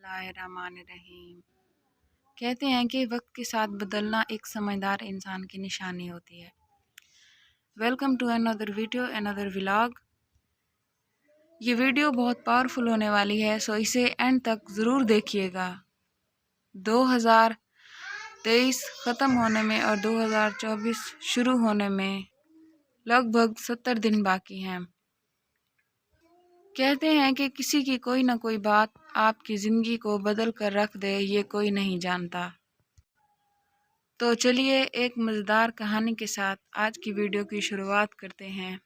बिस्मिल्लाहिर्रहमानिर्रहीम। कहते हैं कि वक्त के साथ बदलना एक समझदार इंसान की निशानी होती है। Welcome to another video, another vlog. ये वीडियो बहुत पावरफुल होने वाली है, सो इसे एंड तक ज़रूर देखिएगा। 2023 ख़त्म होने में और 2024 शुरू होने में लगभग 70 दिन बाकी हैं। कहते हैं कि किसी की कोई ना कोई बात आपकी ज़िंदगी को बदल कर रख दे, ये कोई नहीं जानता। तो चलिए एक मज़ेदार कहानी के साथ आज की वीडियो की शुरुआत करते हैं।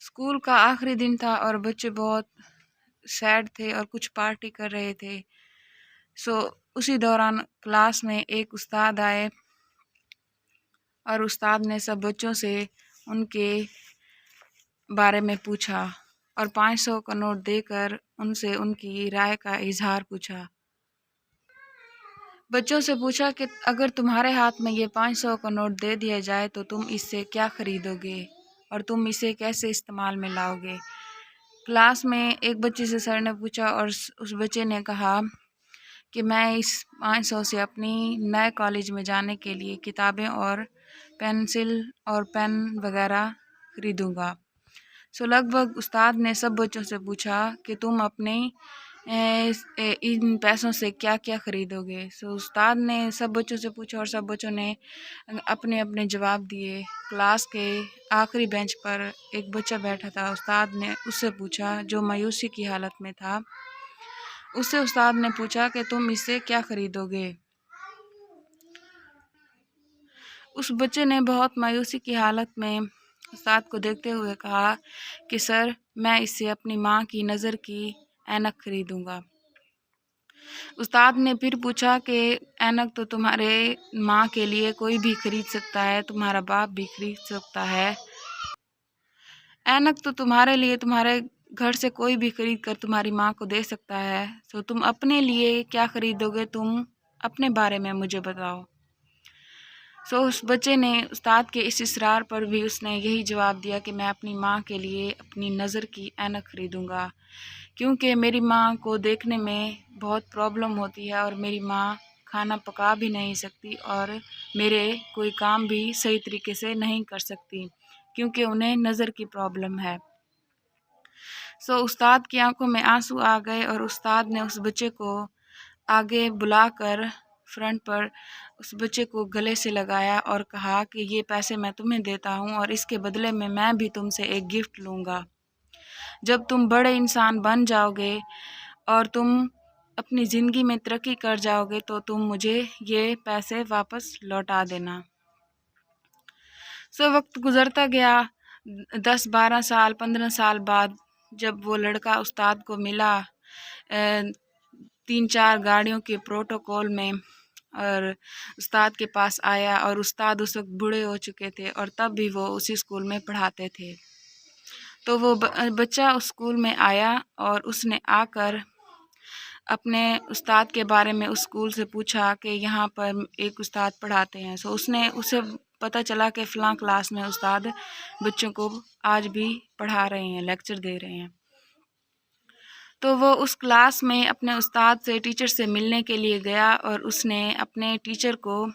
स्कूल का आखिरी दिन था और बच्चे बहुत सैड थे और कुछ पार्टी कर रहे थे। उसी दौरान क्लास में एक उस्ताद आए और उस्ताद ने सब बच्चों से उनके बारे में पूछा और 500 का नोट देकर उनसे उनकी राय का इजहार पूछा। बच्चों से पूछा कि अगर तुम्हारे हाथ में ये 500 का नोट दे दिया जाए तो तुम इससे क्या खरीदोगे और तुम इसे कैसे इस्तेमाल में लाओगे। क्लास में एक बच्चे से सर ने पूछा और उस बच्चे ने कहा कि मैं इस 500 से अपनी नए कॉलेज में जाने के लिए किताबें और पेंसिल और पेन वगैरह खरीदूँगा। लगभग उस्ताद ने सब बच्चों से पूछा कि तुम अपने इन पैसों से क्या क्या खरीदोगे। उस्ताद ने सब बच्चों से पूछा और सब बच्चों ने अपने अपने जवाब दिए। क्लास के आखिरी बेंच पर एक बच्चा बैठा था। उस्ताद ने उससे पूछा, जो मायूसी की हालत में था, उससे उस्ताद ने पूछा कि तुम इससे क्या खरीदोगे। उस बच्चे ने बहुत मायूसी की हालत में उस्ताद को देखते हुए कहा कि सर, मैं इससे अपनी माँ की नज़र की ऐनक खरीदूंगा। उस्ताद ने फिर पूछा कि ऐनक तो तुम्हारे माँ के लिए कोई भी खरीद सकता है, तुम्हारा बाप भी खरीद सकता है। ऐनक तो तुम्हारे लिए तुम्हारे घर से कोई भी खरीद कर तुम्हारी माँ को दे सकता है। तुम अपने लिए क्या खरीदोगे, तुम अपने बारे में मुझे बताओ। उस बच्चे ने उस्ताद के इस इसरार पर भी उसने यही जवाब दिया कि मैं अपनी माँ के लिए अपनी नज़र की ऐनक खरीदूँगा, क्योंकि मेरी माँ को देखने में बहुत प्रॉब्लम होती है और मेरी माँ खाना पका भी नहीं सकती और मेरे कोई काम भी सही तरीके से नहीं कर सकती, क्योंकि उन्हें नज़र की प्रॉब्लम है। उस्ताद की आंखों में आंसू आ गए और उस्ताद ने उस बच्चे को आगे बुलाकर फ्रंट पर उस बच्चे को गले से लगाया और कहा कि ये पैसे मैं तुम्हें देता हूँ और इसके बदले में मैं भी तुमसे एक गिफ्ट लूँगा। जब तुम बड़े इंसान बन जाओगे और तुम अपनी ज़िंदगी में तरक्की कर जाओगे तो तुम मुझे ये पैसे वापस लौटा देना। वक्त गुज़रता गया। 10-12 साल 15 साल बाद जब वो लड़का उस्ताद को मिला 3-4 गाड़ियों के प्रोटोकॉल में और उस्ताद के पास आया और उस्ताद उस वक्त बूढ़े हो चुके थे और तब भी वो उसी स्कूल में पढ़ाते थे। तो वो बच्चा उस स्कूल में आया और उसने आकर अपने उस्ताद के बारे में उस स्कूल से पूछा कि यहाँ पर एक उस्ताद पढ़ाते हैं। उसे पता चला कि फ़लाँ क्लास में उस्ताद बच्चों को आज भी पढ़ा रहे हैं, लेक्चर दे रहे हैं। तो वो उस क्लास में अपने उस्ताद से, टीचर से मिलने के लिए गया और उसने अपने टीचर को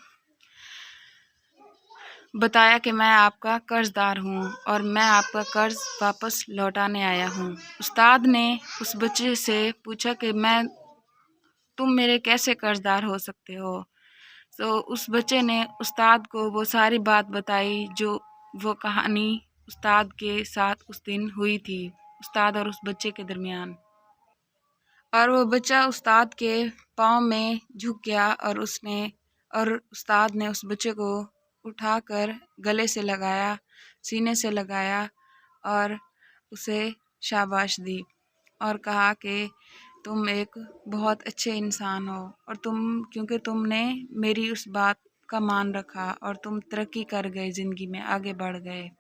बताया कि मैं आपका कर्ज़दार हूँ और मैं आपका कर्ज़ वापस लौटाने आया हूँ। उस्ताद ने उस बच्चे से पूछा कि तुम मेरे कैसे कर्ज़दार हो सकते हो। उस बच्चे ने उस्ताद को वो सारी बात बताई जो वो कहानी उस्ताद के साथ उस दिन हुई थी, उस्ताद और उस बच्चे के दरमियान। और वो बच्चा उस्ताद के पाँव में झुक गया और उस्ताद ने उस बच्चे को उठाकर गले से लगाया, सीने से लगाया और उसे शाबाश दी और कहा कि तुम एक बहुत अच्छे इंसान हो और क्योंकि तुमने मेरी उस बात का मान रखा और तुम तरक्की कर गए, ज़िंदगी में आगे बढ़ गए।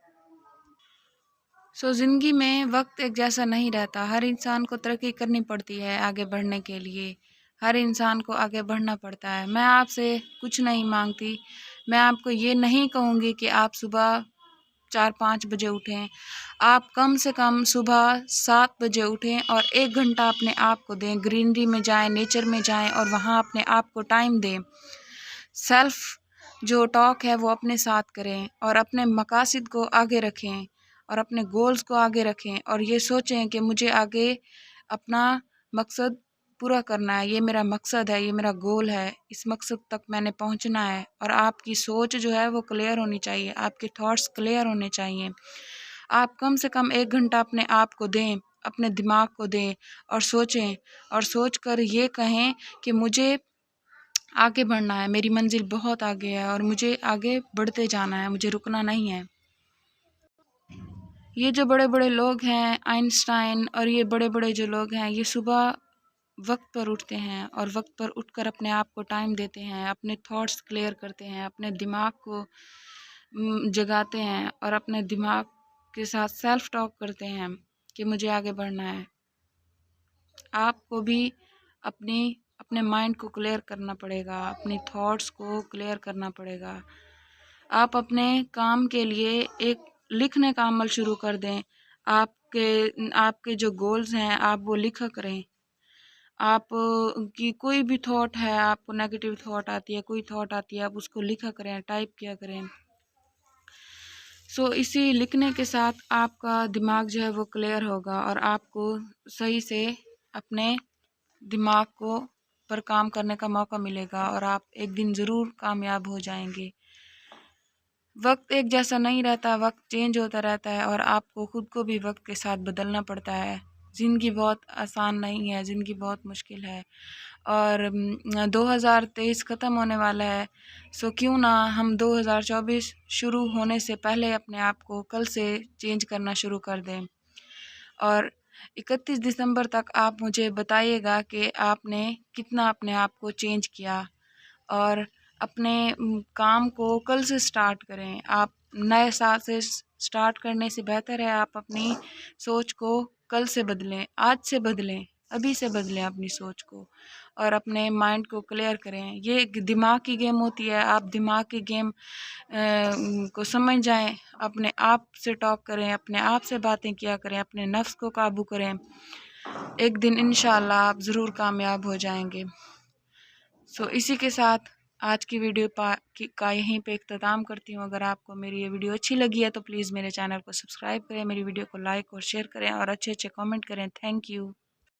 ज़िंदगी में वक्त एक जैसा नहीं रहता। हर इंसान को तरक्की करनी पड़ती है आगे बढ़ने के लिए। हर इंसान को आगे बढ़ना पड़ता है। मैं आपसे कुछ नहीं मांगती। मैं आपको ये नहीं कहूँगी कि आप सुबह 4-5 بجے اٹھیں، آپ کم سے کم صبح 7 بجے اٹھیں اور 1 گھنٹہ اپنے آپ کو دیں، گرینری میں جائیں، نیچر میں جائیں اور وہاں اپنے آپ کو ٹائم دیں۔ سیلف جو ٹاک ہے وہ اپنے ساتھ کریں اور اپنے مقاصد کو آگے رکھیں اور اپنے گولز کو آگے رکھیں اور یہ سوچیں کہ مجھے آگے اپنا مقصد پورا کرنا ہے، یہ میرا مقصد ہے، یہ میرا گول ہے، اس مقصد تک میں نے پہنچنا ہے۔ اور آپ کی سوچ جو ہے وہ کلیئر ہونی چاہیے، آپ کے تھاٹس کلیئر ہونے چاہیے۔ آپ کم سے کم 1 گھنٹہ اپنے آپ کو دیں، اپنے دماغ کو دیں اور سوچیں اور سوچ کر یہ کہیں کہ مجھے آگے بڑھنا ہے، میری منزل بہت آگے ہے اور مجھے آگے بڑھتے جانا ہے، مجھے رکنا نہیں ہے۔ یہ جو بڑے بڑے لوگ ہیں، آئنسٹائن اور یہ بڑے بڑے جو لوگ ہیں، یہ صبح وقت پر اٹھتے ہیں اور وقت پر اٹھ کر اپنے آپ کو ٹائم دیتے ہیں، اپنے تھاٹس کلیئر کرتے ہیں، اپنے دماغ کو جگاتے ہیں اور اپنے دماغ کے ساتھ سیلف ٹاک کرتے ہیں کہ مجھے آگے بڑھنا ہے۔ آپ کو بھی اپنے مائنڈ کو کلیئر کرنا پڑے گا، اپنی تھاٹس کو کلیئر کرنا پڑے گا۔ آپ اپنے کام کے لیے ایک لکھنے کا عمل شروع کر دیں، آپ کے جو گولز ہیں آپ وہ لکھا کریں۔ آپ کی کوئی بھی تھاٹ ہے، آپ کو نیگیٹو تھاٹ آتی ہے، کوئی تھاٹ آتی ہے، آپ اس کو لکھا کریں، ٹائپ کیا کریں۔ اسی لکھنے کے ساتھ آپ کا دماغ جو ہے وہ کلیئر ہوگا اور آپ کو صحیح سے اپنے دماغ کو پر کام کرنے کا موقع ملے گا اور آپ ایک دن ضرور کامیاب ہو جائیں گے۔ وقت ایک جیسا نہیں رہتا، وقت چینج ہوتا رہتا ہے اور آپ کو خود کو بھی وقت کے ساتھ بدلنا پڑتا ہے۔ زندگی بہت آسان نہیں ہے، زندگی بہت مشکل ہے اور 2023 ختم ہونے والا ہے، کیوں نہ ہم 2024 شروع ہونے سے پہلے اپنے آپ کو کل سے چینج کرنا شروع کر دیں۔ اور 31 دسمبر تک آپ مجھے بتائیے گا کہ آپ نے کتنا اپنے آپ کو چینج کیا، اور اپنے کام کو کل سے سٹارٹ کریں۔ آپ نئے سال سے سٹارٹ کرنے سے بہتر ہے آپ اپنی سوچ کو کل سے بدلیں، آج سے بدلیں، ابھی سے بدلیں اپنی سوچ کو اور اپنے مائنڈ کو کلیئر کریں۔ یہ ایک دماغ کی گیم ہوتی ہے، آپ دماغ کی گیم کو سمجھ جائیں، اپنے آپ سے ٹاک کریں، اپنے آپ سے باتیں کیا کریں، اپنے نفس کو قابو کریں، ایک دن انشاءاللہ آپ ضرور کامیاب ہو جائیں گے۔ اسی کے ساتھ آج کی ویڈیو کا یہیں پہ اختتام کرتی ہوں۔ اگر آپ کو میری یہ ویڈیو اچھی لگی ہے تو پلیز میرے چینل کو سبسکرائب کریں، میری ویڈیو کو لائک اور شیئر کریں اور اچھے کامنٹ کریں۔ Thank you.